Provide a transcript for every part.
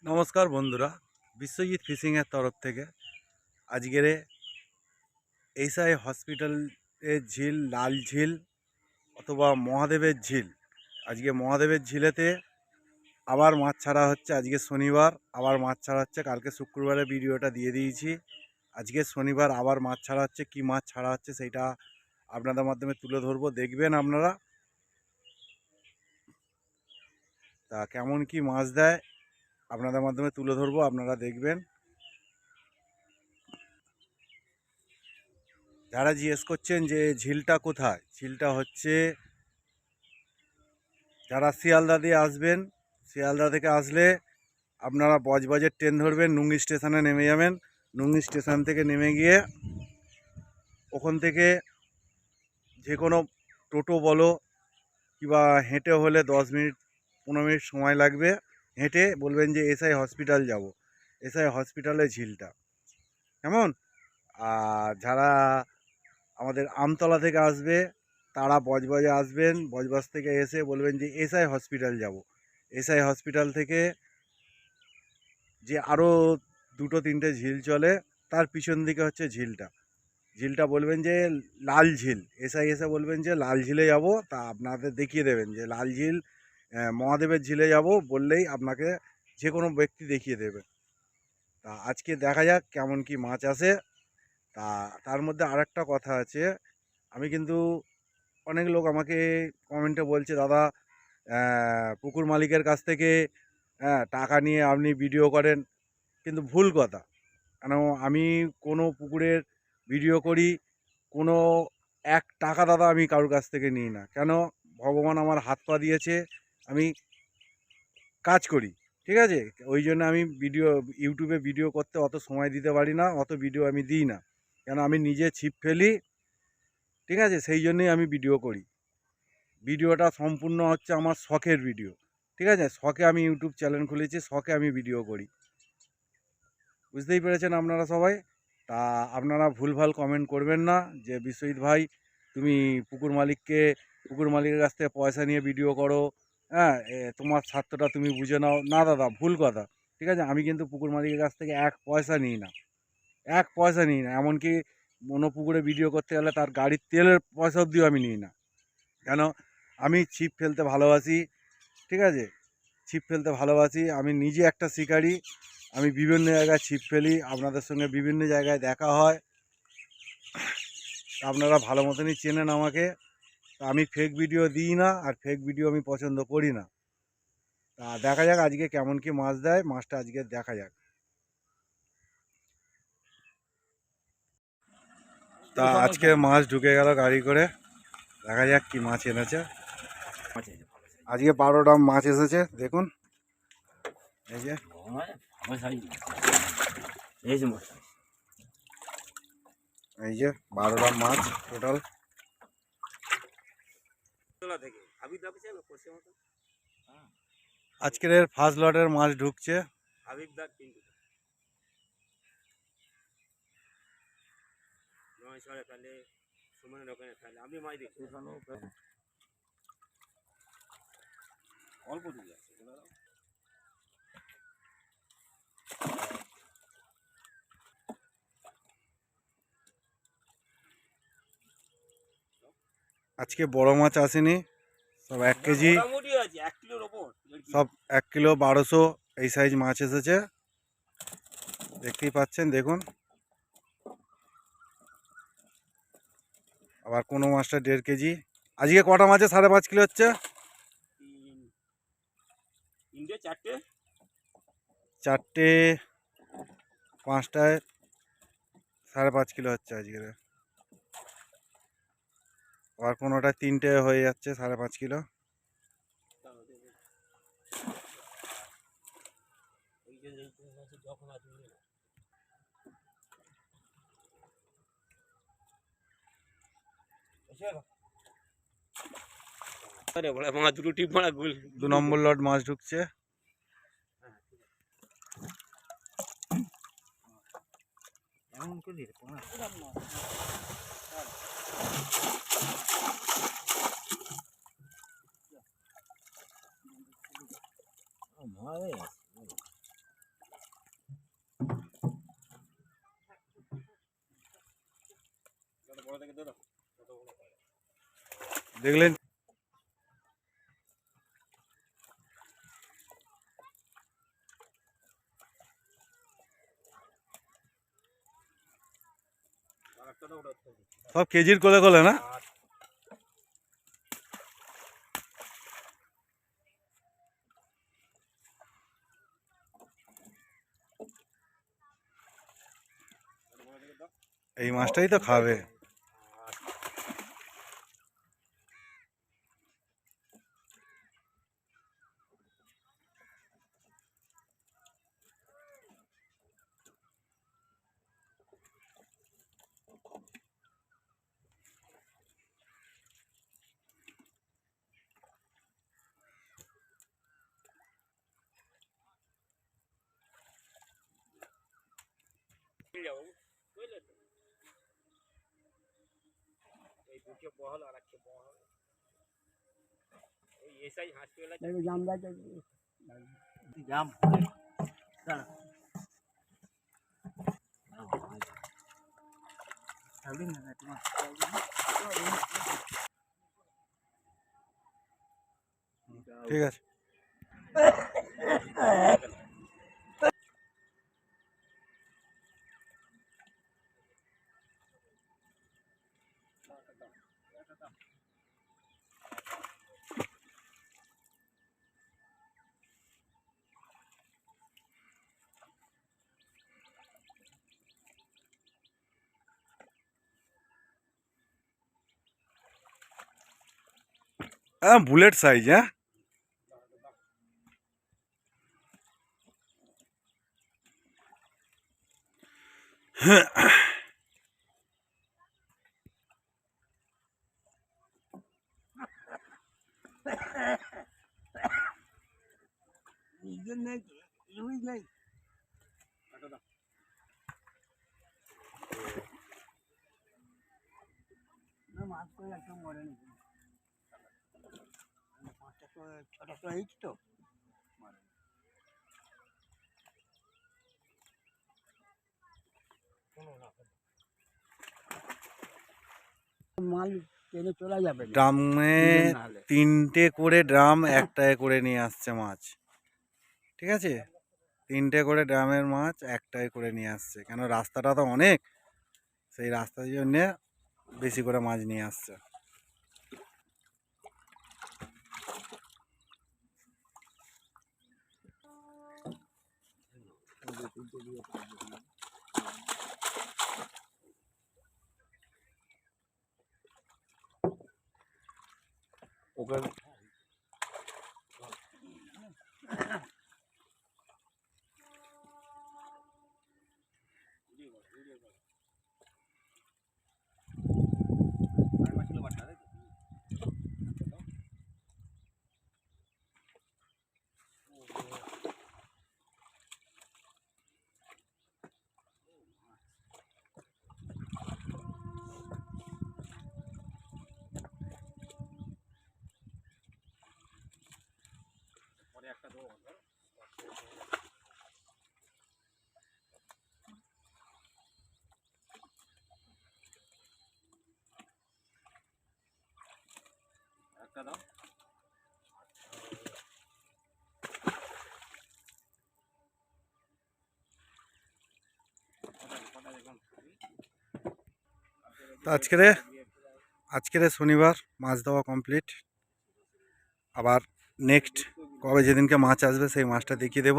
নমস্কার বন্ধুরা, বিশ্বজিৎ ফিশিংয়ের তরফ থেকে আজকের এইসআই হসপিটালের ঝিল, লাল ঝিল অথবা মহাদেবের ঝিল। আজকে মহাদেবের ঝিলেতে আবার মাছ ছাড়া হচ্ছে। আজকে শনিবার আবার মাছ ছাড়া হচ্ছে। কালকে শুক্রবারে ভিডিওটা দিয়ে দিয়েছি। আজকে শনিবার আবার মাছ ছাড়া হচ্ছে। কি মাছ ছাড়া হচ্ছে সেইটা আপনাদের মাধ্যমে তুলে ধরবো, দেখবেন আপনারা। তা কেমন কি মাছ দেয় আপনাদের মাধ্যমে তুলে ধরবো, আপনারা দেখবেন। যারা জিজ্ঞেস করছেন যে ঝিলটা কোথায়, ঝিলটা হচ্ছে যারা শিয়ালদা দিয়ে আসবেন, শিয়ালদা থেকে আসলে আপনারা বজবজের ট্রেন ধরবেন, নুঙ্গি স্টেশনে নেমে যাবেন। নুঙ্গি স্টেশন থেকে নেমে গিয়ে ওখান থেকে যে কোনো টোটো বলো কিংবা হেঁটে হলে 10 মিনিট 15 মিনিট সময় লাগবে। হেঁটে বলবেন যে এসআই হসপিটাল যাব। এসআই হসপিটালে ঝিলটা কেমন। আর যারা আমাদের আমতলা থেকে আসবে তারা বজবজে আসবেন। বজবজ থেকে এসে বলবেন যে এসআই হসপিটাল যাব। এসআই হসপিটাল থেকে যে আরও দুটো তিনটে ঝিল চলে, তার পিছন দিকে হচ্ছে ঝিলটা। ঝিলটা বলবেন যে লাল ঝিল। এসআই এসে বলবেন যে লাল ঝিলে যাব, তা আপনাদের দেখিয়ে দেবেন যে লাল ঝিল মহাদেবের ঝিলে যাব বললেই আপনাকে যে কোনো ব্যক্তি দেখিয়ে দেবে। তা আজকে দেখা যাক কেমন কি মাছ আসে। তার মধ্যে আরেকটা কথা আছে, আমি কিন্তু অনেক লোক আমাকে কমেন্টে বলছে, দাদা পুকুর মালিকের কাছ থেকে টাকা নিয়ে আপনি ভিডিও করেন, কিন্তু ভুল কথা। কেন, আমি কোনো পুকুরের ভিডিও করি, কোনো এক টাকা দাদা আমি কারোর কাছ থেকে নিই না। কেন, ভগবান আমার হাত পা দিয়েছে, আমি কাজ করি, ঠিক আছে। ওই জন্য আমি ইউটিউবে ভিডিও করতে অত সময় দিতে পারি না, অত ভিডিও আমি দিই না। কেন, আমি নিজে ছিপ ফেলি, ঠিক আছে, সেই জন্যই আমি ভিডিও করি। ভিডিওটা সম্পূর্ণ হচ্ছে আমার শখের ভিডিও, ঠিক আছে। শখে আমি ইউটিউব চ্যানেল খুলেছি, শখে আমি ভিডিও করি, বুঝতেই পেরেছেন আপনারা সবাই। তা আপনারা ভুলভাল কমেন্ট করবেন না যে বিশ্বজিৎ ভাই তুমি পুকুর মালিকের কাছ থেকে পয়সা নিয়ে ভিডিও করো, হ্যাঁ, তোমার স্বার্থটা তুমি বুঝে নাও। না দাদা, ভুল কথা, ঠিক আছে। আমি কিন্তু পুকুর মালিকের কাছ থেকে এক পয়সা নিই না, এক পয়সা নিই না। এমনকি কোনো পুকুরে ভিডিও করতে গেলে তার গাড়ির তেলের পয়সা অবধিও আমি নিই না। কেন, আমি ছিপ ফেলতে ভালোবাসি, ঠিক আছে। ছিপ ফেলতে ভালোবাসি, আমি নিজে একটা শিকারি। আমি বিভিন্ন জায়গায় ছিপ ফেলি, আপনাদের সঙ্গে বিভিন্ন জায়গায় দেখা হয়, আপনারা ভালো মতনই চেনেন আমাকে। তা আমি ফেক ভিডিও দিই না, আর ফেক ভিডিও আমি পছন্দ করি না। তা দেখা যাক আজকে কেমন কি মাছ দেয়, মাছটা আজকে দেখা যাক। তা আজকে মাছ ঢুকে গেল গাড়ি করে, দেখা যাক কি মাছ এনেছে। আজকে 12টা মাছ এসেছে, দেখুন এই যে। এই যে 12টা মাছ টোটাল। আজকের ফার্স্ট লটের মাছ ঢুকছে। অল্প দূর আছে। আজকে বড় মাছ আসেনি, সব 1 কেজি, সব 1 কিলো 1200 এই সাইজ মাছ এসেছে, দেখতেই পাচ্ছেন, দেখুন। আবার কোনো মাছটা 1.5 কেজি। আজকে কটা মাছে 5.5 কিলো হচ্ছে? চারটে, পাঁচটায় 5.5 কিলো হচ্ছে আজকে। আবার কোনোটা 3টে হয়ে যাচ্ছে 5.5 কিলো। দু নম্বর লট মাছ ঢুকছে। দেখলেন সব কেজির কোলে কোলে না? এই মাছটাই তো খাবে। ঠিক আছে। হ্যাঁ বুলেট সাইজ। হ্যাঁ ড্রামে 3টে করে ড্রাম একটায় করে নিয়ে আসছে মাছ। ঠিক আছে, 3টে করে ড্রামের মাছ একটায় করে নিয়ে আসছে, কেন রাস্তাটা তো অনেক, সেই রাস্তার জন্যে বেশি করে মাছ নিয়ে আসছে। ওকে তো আজকের শনিবার মাছ দেওয়া কমপ্লিট। আবার নেক্সট কবে যেদিনকে মাছ আসবে সেই মাছটা দেখিয়ে দেব।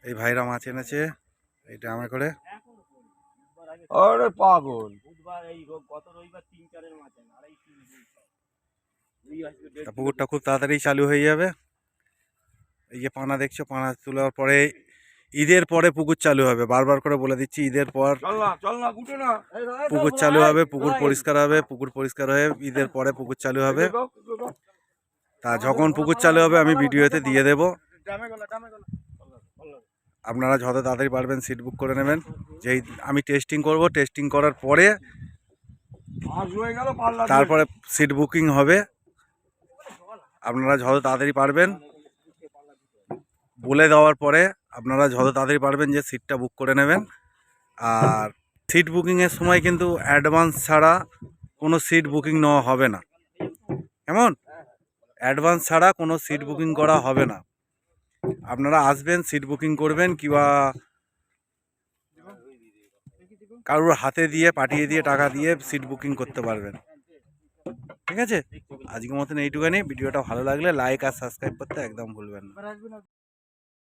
এই ভাইরা মাছ এনেছে এই ড্রামে করে। আরে পাগল, পুকুরটা খুব তাড়াতাড়ি চালু হয়ে যাবে। এই যে পানা দেখছো, পানা তোলার পরে ঈদের পরে পুকুর চালু হবে, বারবার করে বলে দিচ্ছি, ঈদের পর পুকুর চালু হবে, পুকুর পরিষ্কার হবে, পুকুর পরিষ্কার হয়ে ঈদের পরে পুকুর চালু হবে। তা যখন পুকুর চালু হবে আমি ভিডিওতে দিয়ে দেব, আপনারা যত তাড়াতাড়ি পারবেন সিট বুক করে নেবেন। যেই আমি টেস্টিং করব, টেস্টিং করার পরে তারপরে সিট বুকিং হবে। আপনারা যত তাড়াতাড়ি পারবেন বলে দেওয়ার পরে আপনারা যত তাড়াতাড়ি পারবেন যে সিটটা বুক করে নেবেন। আর সিট বুকিংয়ের সময় কিন্তু অ্যাডভান্স ছাড়া কোনো সিট বুকিং নেওয়া হবে না। কেমন? অ্যাডভান্স ছাড়া কোনো সিট বুকিং করা হবে না। আপনারা আসবেন, সিট বুকিং করবেন, কিংবা কারোর হাতে দিয়ে পাঠিয়ে দিয়ে টাকা দিয়ে সিট বুকিং করতে পারবেন। ঠিক আছে, আজকের মতন এইটুখানি। ভিডিওটা ভালো লাগলে লাইক আর সাবস্ক্রাইব করতে একদম ভুলবেন না।